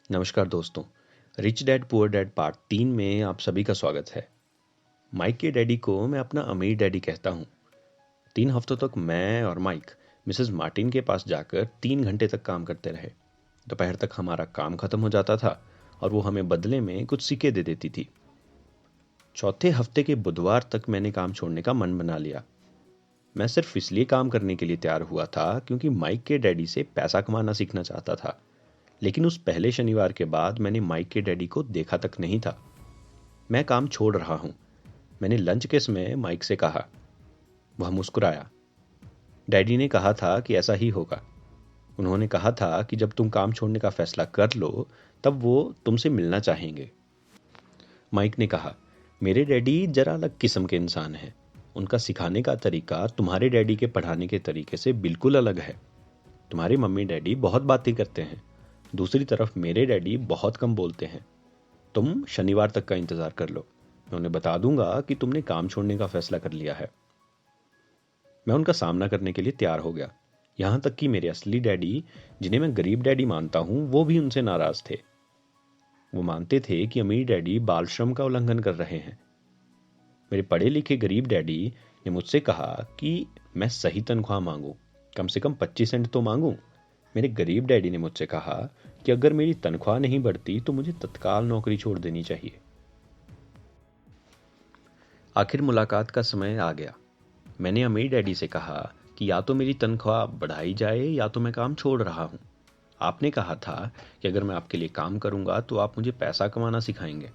नमस्कार दोस्तों। Rich dad poor dad part 3 में आप सभी का स्वागत है। माइक के डैडी को मैं अपना अमीर डैडी कहता हूँ। 3 हफ्तों तक मैं और माइक मिसेस मार्टिन के पास जाकर 3 घंटे तक काम करते रहे। दोपहर तक हमारा काम खत्म हो जाता था और वो हमें बदले में कुछ सिक्के दे देती थी। चौथे हफ्ते के बुधवार तक मैंने काम छोड़ने का मन बना लिया। मैं सिर्फ इसलिए काम करने के लिए तैयार हुआ था क्योंकि माइक के डैडी से पैसा कमाना सीखना चाहता था। लेकिन उस पहले शनिवार के बाद मैंने माइक के डैडी को देखा तक नहीं था। मैं काम छोड़ रहा हूं, मैंने लंच के समय माइक से कहा। वह मुस्कुराया। डैडी ने कहा था कि ऐसा ही होगा। उन्होंने कहा था कि जब तुम काम छोड़ने का फैसला कर लो तब वो तुमसे मिलना चाहेंगे। माइक ने कहा, मेरे डैडी जरा अलग किस्म के इंसान हैं। उनका सिखाने का तरीका तुम्हारे डैडी के पढ़ाने के तरीके से बिल्कुल अलग है। तुम्हारे मम्मी डैडी बहुत बातें करते हैं, दूसरी तरफ मेरे डैडी बहुत कम बोलते हैं। तुम शनिवार तक का इंतजार कर लो, मैं उन्हें बता दूंगा कि तुमने काम छोड़ने का फैसला कर लिया है। मैं उनका सामना करने के लिए तैयार हो गया। यहां तक कि मेरे असली डैडी, जिन्हें मैं गरीब डैडी मानता हूं, वो भी उनसे नाराज थे। वो मानते थे कि अमीर डैडी बाल श्रम का उल्लंघन कर रहे हैं। मेरे पढ़े लिखे गरीब डैडी ने मुझसे कहा कि मैं सही तनख्वाह मांगूं, कम से कम 25 सेंट तो मांगूं। मेरे गरीब डैडी ने मुझसे कहा कि अगर मेरी तनख्वाह नहीं बढ़ती तो मुझे तत्काल नौकरी छोड़ देनी चाहिए। आखिर मुलाकात का समय आ गया। मैंने अमीर डैडी से कहा कि या तो मेरी तनख्वाह बढ़ाई जाए या तो मैं काम छोड़ रहा हूँ। आपने कहा था कि अगर मैं आपके लिए काम करूँगा तो आप मुझे पैसा कमाना सिखाएंगे।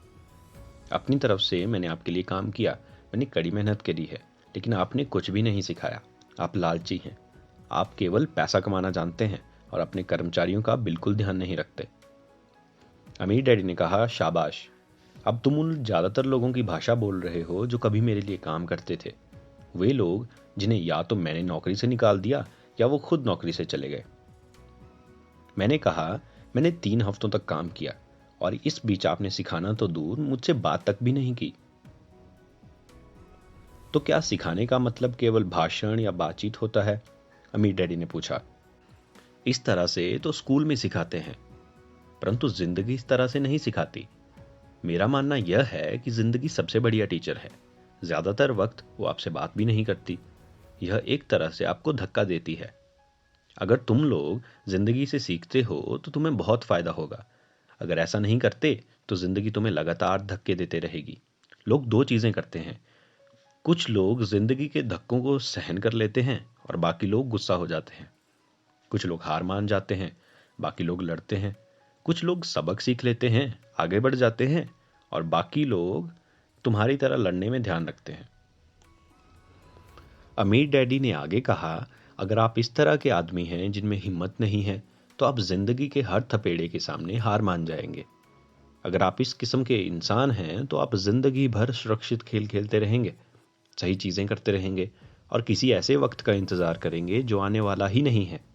अपनी तरफ से मैंने आपके लिए काम किया, मैंने कड़ी मेहनत करी है, लेकिन आपने कुछ भी नहीं सिखाया। आप लालची हैं। आप केवल पैसा कमाना जानते हैं और अपने कर्मचारियों का बिल्कुल ध्यान नहीं रखते। अमीर डैडी ने कहा, शाबाश, अब तुम उन ज़्यादातर लोगों की भाषा बोल रहे हो जो कभी मेरे लिए काम करते थे। वे लोग जिन्हें या तो मैंने नौकरी से निकाल दिया या वो खुद नौकरी से चले गए। मैंने कहा, मैंने 3 हफ्तों तक काम किया और इस बीच आपने सिखाना तो दूर, मुझसे बात तक भी नहीं की। तो क्या सिखाने का मतलब केवल भाषण या बातचीत होता है? अमीर डैडी ने पूछा। इस तरह से तो स्कूल में सिखाते हैं, परंतु जिंदगी इस तरह से नहीं सिखाती। मेरा मानना यह है कि जिंदगी सबसे बढ़िया टीचर है। ज्यादातर वक्त वो आपसे बात भी नहीं करती। यह एक तरह से आपको धक्का देती है। अगर तुम लोग जिंदगी से सीखते हो तो तुम्हें बहुत फायदा होगा। अगर ऐसा नहीं करते तो जिंदगी तुम्हें लगातार धक्के देते रहेगी। लोग दो चीजें करते हैं। कुछ लोग जिंदगी के धक्कों को सहन कर लेते हैं और बाकी लोग गुस्सा हो जाते हैं। कुछ लोग हार मान जाते हैं, बाकी लोग लड़ते हैं। कुछ लोग सबक सीख लेते हैं, आगे बढ़ जाते हैं, और बाकी लोग तुम्हारी तरह लड़ने में ध्यान रखते हैं। अमीर डैडी ने आगे कहा, अगर आप इस तरह के आदमी हैं जिनमें हिम्मत नहीं है तो आप जिंदगी के हर थपेड़े के सामने हार मान जाएंगे। अगर आप इस किस्म के इंसान हैं तो आप जिंदगी भर सुरक्षित खेल खेलते रहेंगे, सही चीजें करते रहेंगे और किसी ऐसे वक्त का इंतजार करेंगे जो आने वाला ही नहीं है।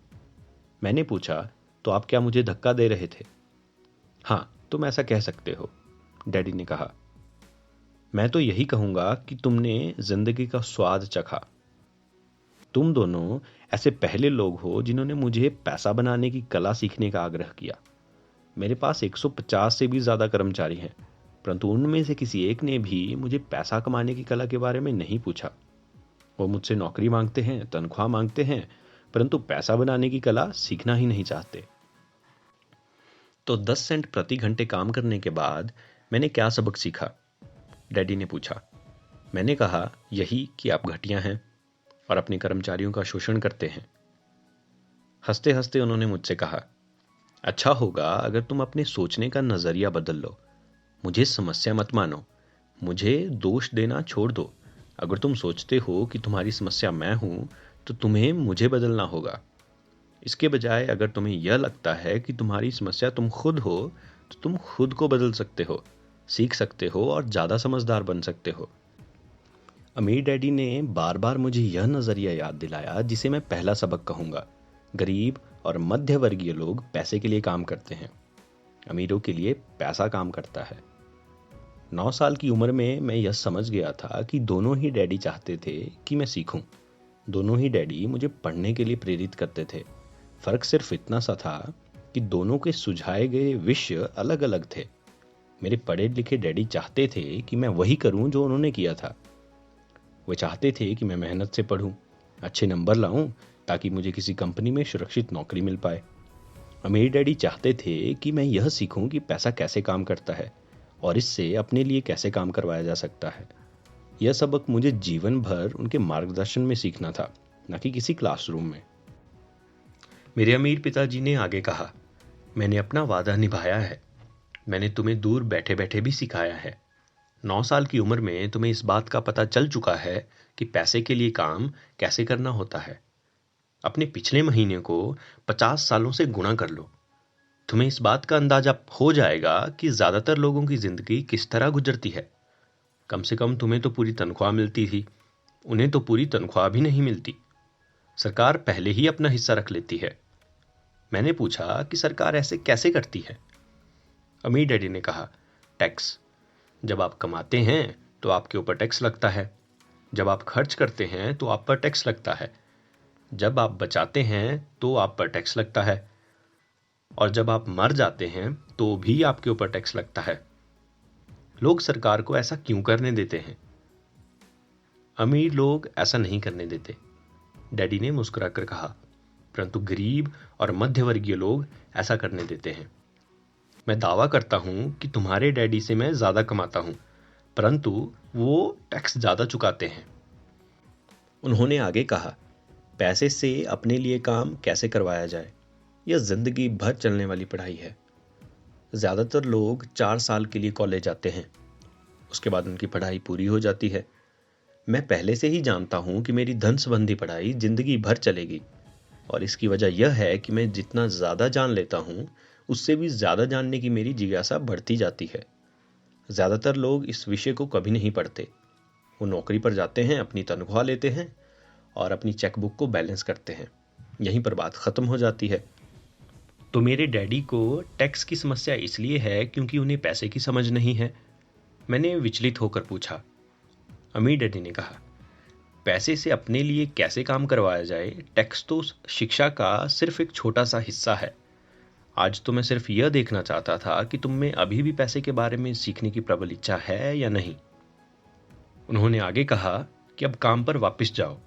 मैंने पूछा, तो आप क्या मुझे धक्का दे रहे थे? हाँ, तुम ऐसा कह सकते हो, डैडी ने कहा। मैं तो यही कहूंगा कि तुमने जिंदगी का स्वाद चखा। तुम दोनों ऐसे पहले लोग हो जिन्होंने मुझे पैसा बनाने की कला सीखने का आग्रह किया। मेरे पास 150 से भी ज्यादा कर्मचारी हैं, परंतु उनमें से किसी एक ने भी मुझे पैसा कमाने की कला के बारे में नहीं पूछा। वो मुझसे नौकरी मांगते हैं, तनख्वाह मांगते हैं, परंतु पैसा बनाने की कला सीखना ही नहीं चाहते। तो 10 सेंट प्रति घंटे काम करने के बाद मैंने क्या सबक सीखा? डैडी ने पूछा। मैंने कहा, यही कि आप घटिया हैं और अपने कर्मचारियों का शोषण करते हैं। हंसते हंसते उन्होंने मुझसे कहा, अच्छा होगा अगर तुम अपने सोचने का नजरिया बदल लो। मुझे समस्या मत मानो, मुझे दोष देना छोड़ दो। अगर तुम सोचते हो कि तुम्हारी समस्या मैं हूं तो तुम्हें मुझे बदलना होगा। इसके बजाय अगर तुम्हें यह लगता है कि तुम्हारी समस्या तुम खुद हो तो तुम खुद को बदल सकते हो, सीख सकते हो और ज्यादा समझदार बन सकते हो। अमीर डैडी ने बार बार मुझे यह नजरिया याद दिलाया जिसे मैं पहला सबक कहूंगा। गरीब और मध्य वर्गीय लोग पैसे के लिए काम करते हैं, अमीरों के लिए पैसा काम करता है। 9 साल की उम्र में मैं यह समझ गया था कि दोनों ही डैडी चाहते थे कि मैं सीखूं। दोनों ही डैडी मुझे पढ़ने के लिए प्रेरित करते थे। फर्क सिर्फ इतना सा था कि दोनों के सुझाए गए विषय अलग अलग थे। मेरे पढ़े लिखे डैडी चाहते थे कि मैं वही करूं जो उन्होंने किया था। वे चाहते थे कि मैं मेहनत से पढूं, अच्छे नंबर लाऊं, ताकि मुझे किसी कंपनी में सुरक्षित नौकरी मिल पाए। और मेरे डैडी चाहते थे कि मैं यह सीखूं कि पैसा कैसे काम करता है और इससे अपने लिए कैसे काम करवाया जा सकता है। यह सबक मुझे जीवन भर उनके मार्गदर्शन में सीखना था, न कि किसी क्लासरूम में। मेरे अमीर पिताजी ने आगे कहा, मैंने अपना वादा निभाया है। मैंने तुम्हें दूर बैठे बैठे भी सिखाया है। 9 साल की उम्र में तुम्हें इस बात का पता चल चुका है कि पैसे के लिए काम कैसे करना होता है। अपने पिछले महीने को 50 सालों से गुणा कर लो। तुम्हें इस बात का अंदाजा हो जाएगा कि ज्यादातर लोगों की जिंदगी किस तरह गुजरती है। कम से कम तुम्हें तो पूरी तनख्वाह मिलती थी, उन्हें तो पूरी तनख्वाह भी नहीं मिलती। सरकार पहले ही अपना हिस्सा रख लेती है। मैंने पूछा कि सरकार ऐसे कैसे करती है? अमीर डैडी ने कहा, टैक्स। जब आप कमाते हैं तो आपके ऊपर टैक्स लगता है। जब आप खर्च करते हैं तो आप पर टैक्स लगता है। जब आप बचाते हैं तो आप पर टैक्स लगता है। और जब आप मर जाते हैं तो भी आपके ऊपर टैक्स लगता है। लोग सरकार को ऐसा क्यों करने देते हैं? अमीर लोग ऐसा नहीं करने देते, डैडी ने मुस्कुराकर कहा, परंतु गरीब और मध्यवर्गीय लोग ऐसा करने देते हैं। मैं दावा करता हूं कि तुम्हारे डैडी से मैं ज्यादा कमाता हूं, परंतु वो टैक्स ज्यादा चुकाते हैं। उन्होंने आगे कहा, पैसे से अपने लिए काम कैसे करवाया जाए, यह जिंदगी भर चलने वाली पढ़ाई है। ज्यादातर लोग 4 साल के लिए कॉलेज जाते हैं, उसके बाद उनकी पढ़ाई पूरी हो जाती है। मैं पहले से ही जानता हूं कि मेरी धन संबंधी पढ़ाई जिंदगी भर चलेगी, और इसकी वजह यह है कि मैं जितना ज्यादा जान लेता हूं, उससे भी ज्यादा जानने की मेरी जिज्ञासा बढ़ती जाती है। ज्यादातर लोग इस विषय को कभी नहीं पढ़ते। वो नौकरी पर जाते हैं, अपनी तनख्वाह लेते हैं और अपनी चेकबुक को बैलेंस करते हैं। यहीं पर बात खत्म हो जाती है। तो मेरे डैडी को टैक्स की समस्या इसलिए है क्योंकि उन्हें पैसे की समझ नहीं है? मैंने विचलित होकर पूछा। अमीर डैडी ने कहा, पैसे से अपने लिए कैसे काम करवाया जाए, टैक्स तो शिक्षा का सिर्फ एक छोटा सा हिस्सा है। आज तो मैं सिर्फ यह देखना चाहता था कि तुम में अभी भी पैसे के बारे में सीखने की प्रबल इच्छा है या नहीं। उन्होंने आगे कहा कि अब काम पर वापस जाओ,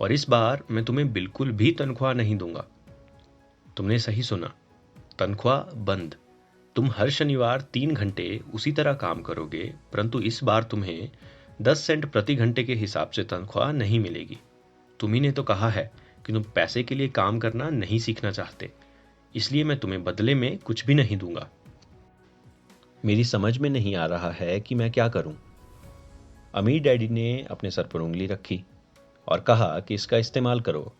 और इस बार मैं तुम्हें बिल्कुल भी तनख्वाह नहीं दूंगा। तुमने सही सुना, तनख्वाह बंद। तुम हर शनिवार 3 घंटे उसी तरह काम करोगे, परंतु इस बार तुम्हें 10 सेंट प्रति घंटे के हिसाब से तनख्वाह नहीं मिलेगी। तुम्ही ने तो कहा है कि तुम पैसे के लिए काम करना नहीं सीखना चाहते, इसलिए मैं तुम्हें बदले में कुछ भी नहीं दूंगा। मेरी समझ में नहीं आ रहा है कि मैं क्या करूं। अमीर डैडी ने अपने सर पर उंगली रखी और कहा कि इसका इस्तेमाल करो।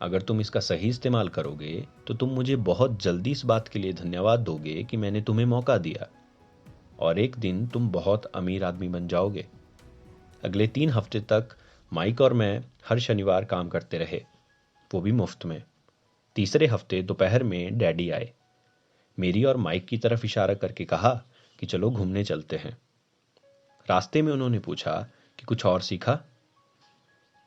अगर तुम इसका सही इस्तेमाल करोगे तो तुम मुझे बहुत जल्दी इस बात के लिए धन्यवाद दोगे कि मैंने तुम्हें मौका दिया, और एक दिन तुम बहुत अमीर आदमी बन जाओगे। अगले 3 हफ्ते तक माइक और मैं हर शनिवार काम करते रहे, वो भी मुफ्त में। तीसरे हफ्ते दोपहर में डैडी आए, मेरी और माइक की तरफ इशारा करके कहा कि चलो घूमने चलते हैं। रास्ते में उन्होंने पूछा कि कुछ और सीखा?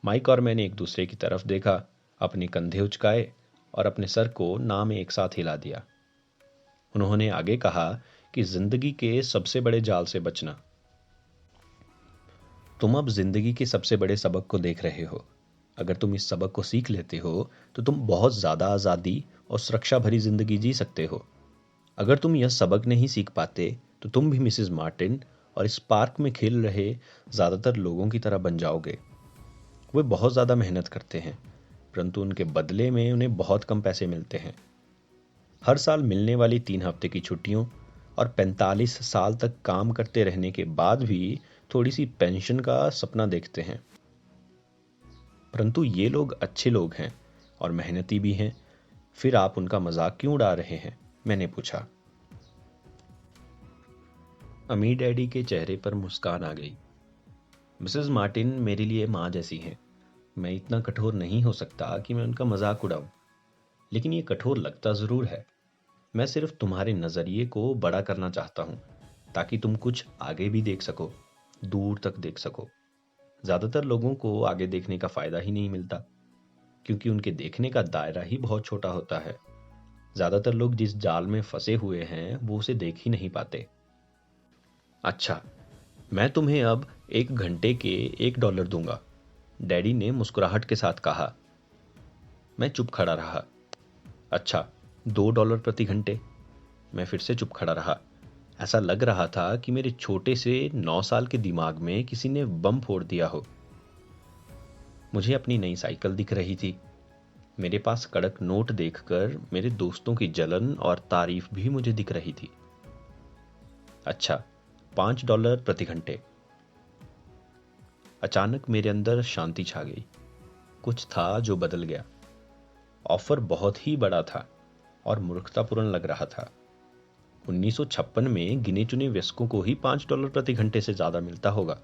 माइक और मैंने एक दूसरे की तरफ देखा, अपने कंधे उचकाए और अपने सर को ना में एक साथ हिला दिया। उन्होंने आगे कहा कि जिंदगी के सबसे बड़े जाल से बचना। तुम अब जिंदगी के सबसे बड़े सबक को देख रहे हो। अगर तुम इस सबक को सीख लेते हो तो तुम बहुत ज्यादा आजादी और सुरक्षा भरी जिंदगी जी सकते हो। अगर तुम यह सबक नहीं सीख पाते तो तुम भी मिसेस मार्टिन और इस पार्क में खेल रहे ज्यादातर लोगों की तरह बन जाओगे। वे बहुत ज्यादा मेहनत करते हैं, परंतु उनके बदले में उन्हें बहुत कम पैसे मिलते हैं। हर साल मिलने वाली 3 हफ्ते की छुट्टियों और 45 साल तक काम करते रहने के बाद भी थोड़ी सी पेंशन का सपना देखते हैं। परंतु ये लोग अच्छे लोग हैं और मेहनती भी हैं, फिर आप उनका मजाक क्यों उड़ा रहे हैं? मैंने पूछा। अमीर डैडी के चेहरे पर मुस्कान आ गई। मिसेस मार्टिन मेरे लिए माँ जैसी हैं। मैं इतना कठोर नहीं हो सकता कि मैं उनका मजाक उड़ाऊं, लेकिन ये कठोर लगता जरूर है। मैं सिर्फ तुम्हारे नजरिए को बड़ा करना चाहता हूं, ताकि तुम कुछ आगे भी देख सको, दूर तक देख सको। ज्यादातर लोगों को आगे देखने का फायदा ही नहीं मिलता, क्योंकि उनके देखने का दायरा ही बहुत छोटा होता है। ज्यादातर लोग जिस जाल में फंसे हुए हैं वो उसे देख ही नहीं पाते। अच्छा, मैं तुम्हें अब 1 घंटे के $1 दूंगा, डैडी ने मुस्कुराहट के साथ कहा। मैं चुप खड़ा रहा। अच्छा, $2 प्रति घंटे? मैं फिर से चुप खड़ा रहा। ऐसा लग रहा था कि मेरे छोटे से 9 साल के दिमाग में किसी ने बम फोड़ दिया हो। मुझे अपनी नई साइकिल दिख रही थी। मेरे पास कड़क नोट देखकर मेरे दोस्तों की जलन और तारीफ भी मुझे दिख रही थी। अच्छा, $5 प्रति घंटे। अचानक मेरे अंदर शांति छा गई। कुछ था जो बदल गया। ऑफर बहुत ही बड़ा था और मूर्खतापूर्ण लग रहा था। 1956 में गिने चुने वयस्कों को ही $5 प्रति घंटे से ज्यादा मिलता होगा।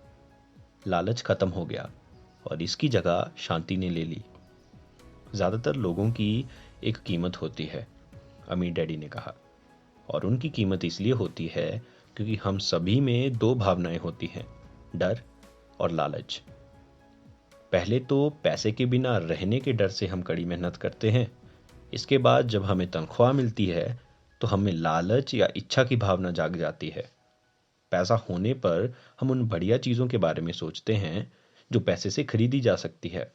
लालच खत्म हो गया और इसकी जगह शांति ने ले ली। ज्यादातर लोगों की एक कीमत होती है, अमीर डैडी ने कहा, और उनकी कीमत इसलिए होती है क्योंकि हम सभी में दो भावनाएं होती हैं, डर और लालच। पहले तो पैसे के बिना रहने के डर से हम कड़ी मेहनत करते हैं। इसके बाद जब हमें तनख्वाह मिलती है तो हमें लालच या इच्छा की भावना जाग जाती है। पैसा होने पर हम उन बढ़िया चीजों के बारे में सोचते हैं जो पैसे से खरीदी जा सकती है।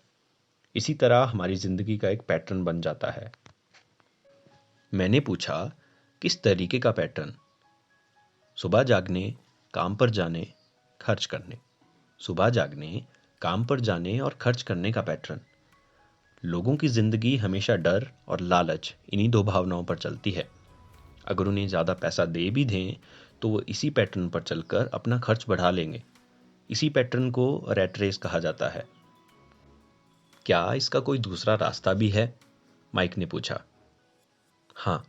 इसी तरह हमारी जिंदगी का एक पैटर्न बन जाता है। मैंने पूछा, किस तरीके का पैटर्न? सुबह जागने, काम पर जाने, खर्च करने। सुबह जागने, काम पर जाने और खर्च करने का पैटर्न। लोगों की जिंदगी हमेशा डर और लालच, इन्हीं दो भावनाओं पर चलती है। अगर उन्हें ज्यादा पैसा दे भी दें तो वो इसी पैटर्न पर चलकर अपना खर्च बढ़ा लेंगे। इसी पैटर्न को रैट रेस कहा जाता है। क्या इसका कोई दूसरा रास्ता भी है? माइक ने पूछा। हाँ,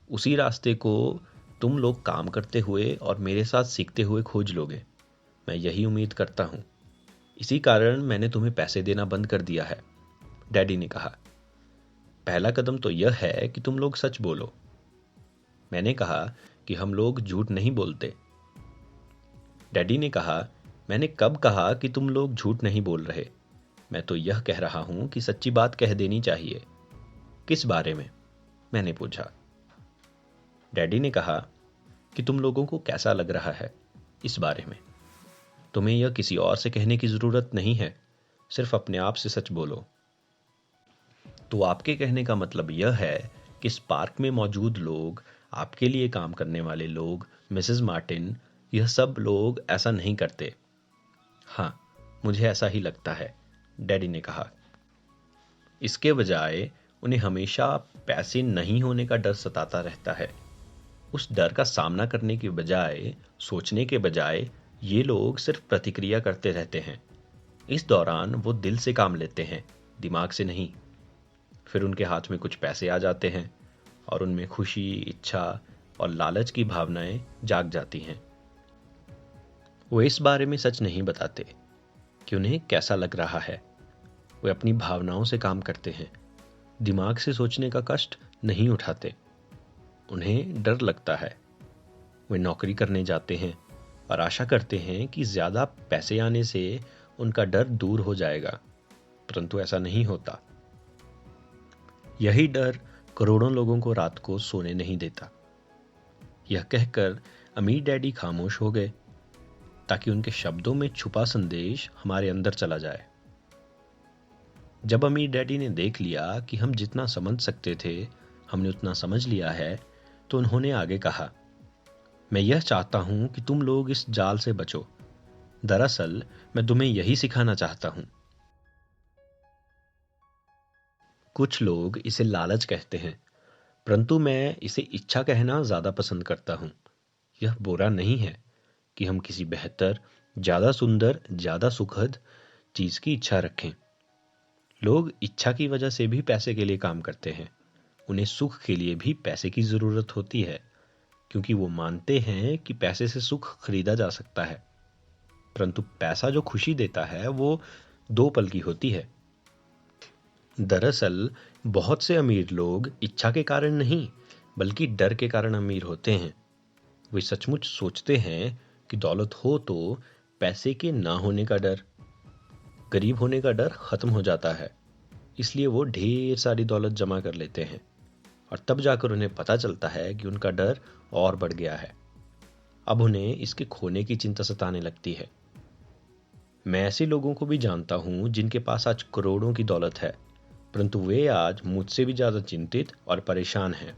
उसी रास्ते को तुम लोग काम करते हुए और मेरे साथ सीखते हुए खोज लोगे। मैं यही उम्मीद करता हूं। इसी कारण मैंने तुम्हें पैसे देना बंद कर दिया है, डैडी ने कहा। पहला कदम तो यह है कि तुम लोग सच बोलो। मैंने कहा कि हम लोग झूठ नहीं बोलते। डैडी ने कहा, मैंने कब कहा कि तुम लोग झूठ नहीं बोल रहे? मैं तो यह कह रहा हूं कि सच्ची बात कह देनी चाहिए। किस बारे में? मैंने पूछा। डैडी ने कहा कि तुम लोगों को कैसा लग रहा है इस बारे में। तुम्हें यह किसी और से कहने की जरूरत नहीं है, सिर्फ अपने आप से सच बोलो। तो आपके कहने का मतलब यह है कि इस पार्क में मौजूद लोग, आपके लिए काम करने वाले लोग, मिसेस मार्टिन, यह सब लोग ऐसा नहीं करते? हाँ, मुझे ऐसा ही लगता है, डैडी ने कहा। इसके बजाय उन्हें हमेशा पैसे नहीं होने का डर सताता रहता है। उस डर का सामना करने के बजाय, सोचने के बजाय, ये लोग सिर्फ प्रतिक्रिया करते रहते हैं। इस दौरान वो दिल से काम लेते हैं, दिमाग से नहीं। फिर उनके हाथ में कुछ पैसे आ जाते हैं और उनमें खुशी, इच्छा और लालच की भावनाएं जाग जाती हैं। वो इस बारे में सच नहीं बताते कि उन्हें कैसा लग रहा है। वे अपनी भावनाओं से काम करते हैं, दिमाग से सोचने का कष्ट नहीं उठाते। उन्हें डर लगता है। वे नौकरी करने जाते हैं और आशा करते हैं कि ज्यादा पैसे आने से उनका डर दूर हो जाएगा, परंतु ऐसा नहीं होता। यही डर करोड़ों लोगों को रात को सोने नहीं देता। यह कहकर अमीर डैडी खामोश हो गए ताकि उनके शब्दों में छुपा संदेश हमारे अंदर चला जाए। जब अमीर डैडी ने देख लिया कि हम जितना समझ सकते थे हमने उतना समझ लिया है, तो उन्होंने आगे कहा, मैं यह चाहता हूं कि तुम लोग इस जाल से बचो। दरअसल मैं तुम्हें यही सिखाना चाहता हूं। कुछ लोग इसे लालच कहते हैं, परंतु मैं इसे इच्छा कहना ज्यादा पसंद करता हूं। यह बुरा नहीं है कि हम किसी बेहतर, ज्यादा सुंदर, ज्यादा सुखद चीज की इच्छा रखें। लोग इच्छा की वजह से भी पैसे के लिए काम करते हैं। उन्हें सुख के लिए भी पैसे की जरूरत होती है, क्योंकि वो मानते हैं कि पैसे से सुख खरीदा जा सकता है। परंतु पैसा जो खुशी देता है वो 2 पल की होती है। दरअसल बहुत से अमीर लोग इच्छा के कारण नहीं, बल्कि डर के कारण अमीर होते हैं। वे सचमुच सोचते हैं कि दौलत हो तो पैसे के ना होने का डर, गरीब होने का डर खत्म हो जाता है। इसलिए वो ढेर सारी दौलत जमा कर लेते हैं और तब जाकर उन्हें पता चलता है कि उनका डर और बढ़ गया है। अब उन्हें इसके खोने की चिंता सताने लगती है। मैं ऐसे लोगों को भी जानता हूं जिनके पास आज करोड़ों की दौलत है, परंतु वे आज मुझसे भी ज्यादा चिंतित और परेशान हैं।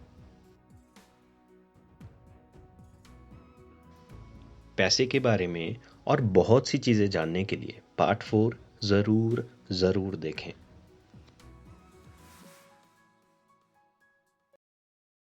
पैसे के बारे में और बहुत सी चीजें जानने के लिए पार्ट 4 जरूर जरूर देखें।